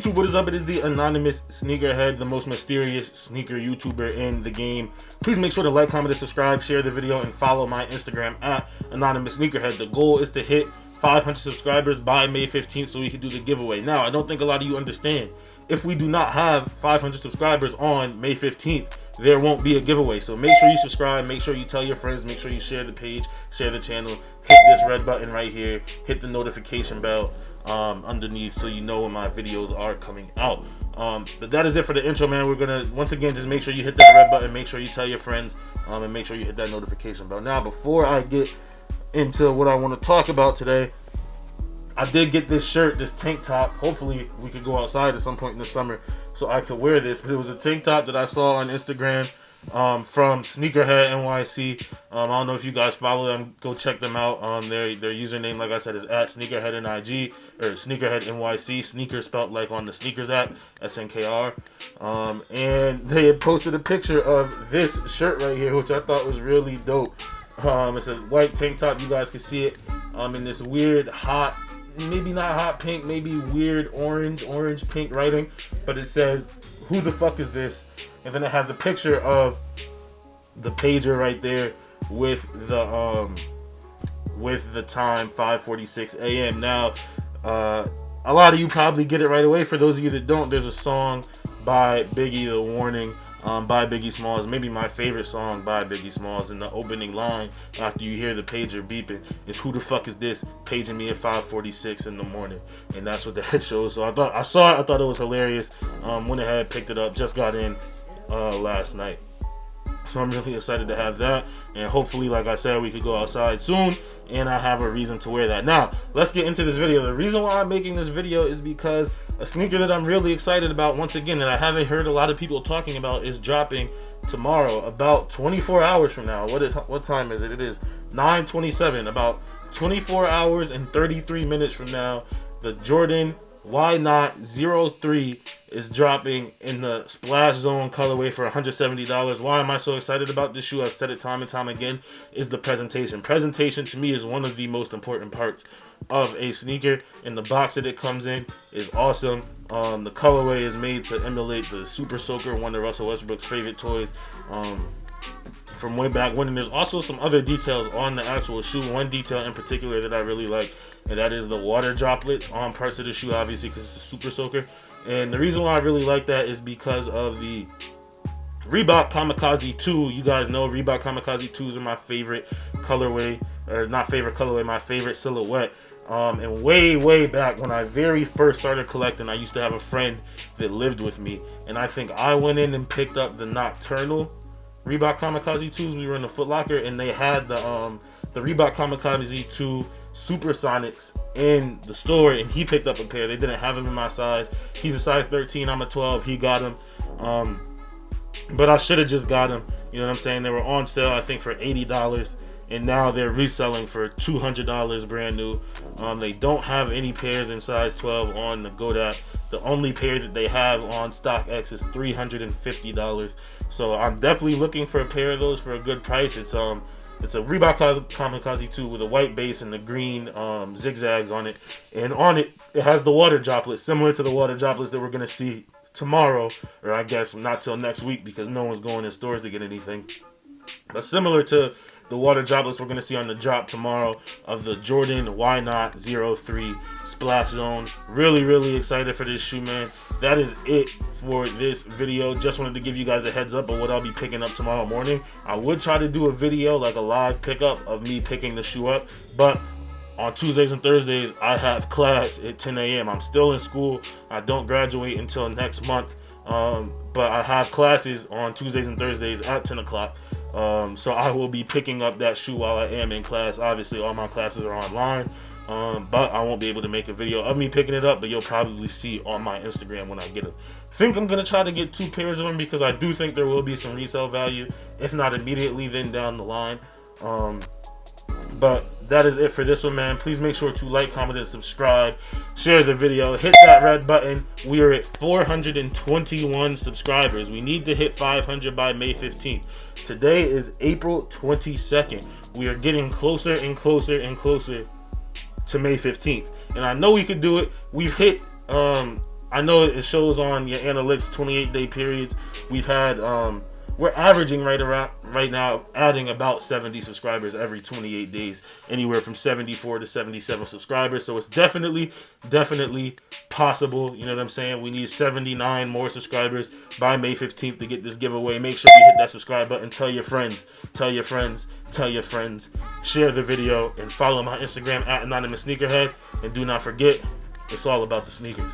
YouTube, what is up? It is the anonymous Sneakerhead, the most mysterious sneaker YouTuber in the game. Please make sure to like, comment, and subscribe, share the video, and follow my Instagram at anonymous Sneakerhead. The goal is to hit 500 subscribers by May 15th so we can do the giveaway. Now, I don't think a lot of you understand. If we do not have 500 subscribers on May 15th, there won't be a giveaway. So make sure you subscribe, make sure you tell your friends, make sure you share the page, share the channel, hit this red button right here, hit the notification bell underneath so you know when my videos are coming out. But that is it for the intro, man. We're gonna once again just make sure you hit that red button, make sure you tell your friends, and make sure you hit that notification bell. Now, before I get into what I want to talk about today, I did get this shirt, this tank top. Hopefully we could go outside at some point in the summer so I could wear this. But it was a tank top that I saw on Instagram from Sneakerhead NYC. I don't know if you guys follow them. Go check them out. Their username, like I said, is at Sneakerhead NIG or Sneakerhead NYC. Sneaker spelled like on the sneakers app, SNKR. And they had posted a picture of this shirt right here, which I thought was really dope. It's a white tank top. You guys can see it in this weird hot, maybe not hot pink, maybe weird orange pink writing, but it says, "Who the fuck is this?" And then it has a picture of the pager right there with the time 5:46 a.m. Now, a lot of you probably get it right away. For those of you that don't, there's a song by Biggie, The Warning, by Biggie Smalls. Maybe my favorite song by Biggie Smalls. And the opening line after you hear the pager beeping is, "Who the fuck is this paging me at 5:46 in the morning?" And that's what that shows. So I thought it was hilarious. Went ahead, picked it up, just got in last night. So I'm really excited to have that, and hopefully, like I said, we could go outside soon and I have a reason to wear that. Now, let's get into this video. The reason why I'm making this video is because a sneaker that I'm really excited about, once again, that I haven't heard a lot of people talking about, is dropping tomorrow, about 24 hours from now. What time is it? It is 9:27. About 24 hours and 33 minutes from now, the Jordan Why Not 0.3 is dropping in the Splash Zone colorway for $170. Why am I so excited about this shoe? I've said it time and time again, is the presentation. Presentation to me is one of the most important parts of a sneaker, and the box that it comes in is awesome. The colorway is made to emulate the Super Soaker, one of Russell Westbrook's favorite toys from way back when. And there's also some other details on the actual shoe. One detail in particular that I really like, and that is the water droplets on parts of the shoe, obviously because it's a Super Soaker. And the reason why I really like that is because of the Reebok Kamikaze 2. You guys know Reebok Kamikaze 2s are my favorite colorway, or not favorite colorway, my favorite silhouette. And way back when I very first started collecting, I used to have a friend that lived with me, and I think I went in and picked up the Nocturnal Reebok Kamikaze 2s. We were in the Foot Locker, and they had the Reebok Kamikaze 2 Supersonics in the store, and he picked up a pair. They didn't have them in my size. He's a size 13, I'm a 12. He got them, but I should have just got them. You know what I'm saying? They were on sale, I think, for $80, and now they're reselling for $200 brand new. They don't have any pairs in size 12 on the GoDaddy. The only pair that they have on StockX is $350. So I'm definitely looking for a pair of those for a good price. It's a Reebok Kamikaze 2 with a white base and the green zigzags on it. And on it, it has the water droplets, similar to the water droplets that we're going to see tomorrow. Or I guess not till next week because no one's going in stores to get anything. But similar to the water droplets we're going to see on the drop tomorrow of the Jordan Why Not 0.3 Splash Zone. Really excited for this shoe, man. That is it for this video. Just wanted to give you guys a heads up of what I'll be picking up tomorrow morning. I would try to do a video, like a live pickup of me picking the shoe up, but on Tuesdays and Thursdays I have class at 10 a.m. I'm still in school. I don't graduate until next month, but I have classes on Tuesdays and Thursdays at 10 o'clock. So I will be picking up that shoe while I am in class. Obviously, all my classes are online, but I won't be able to make a video of me picking it up, but you'll probably see on my Instagram when I get it. I think I'm going to try to get 2 pairs of them because I do think there will be some resale value. If not immediately, then down the line. But that is it for this one, man. Please make sure to like, comment, and subscribe. Share the video. Hit that red button. We are at 421 subscribers. We need to hit 500 by May 15th. Today is April 22nd. We are getting closer and closer and closer to May 15th. And I know we could do it. We've hit I know it shows on your analytics 28-day periods. We've had we're averaging right now adding about 70 subscribers every 28 days, anywhere from 74 to 77 subscribers. So it's definitely possible. You know what I'm saying? We need 79 more subscribers by May 15th to get this giveaway. Make sure you hit that subscribe button. Tell your friends. Tell your friends. Tell your friends. Share the video and follow my Instagram at Anonymous Sneakerhead. And do not forget, it's all about the sneakers.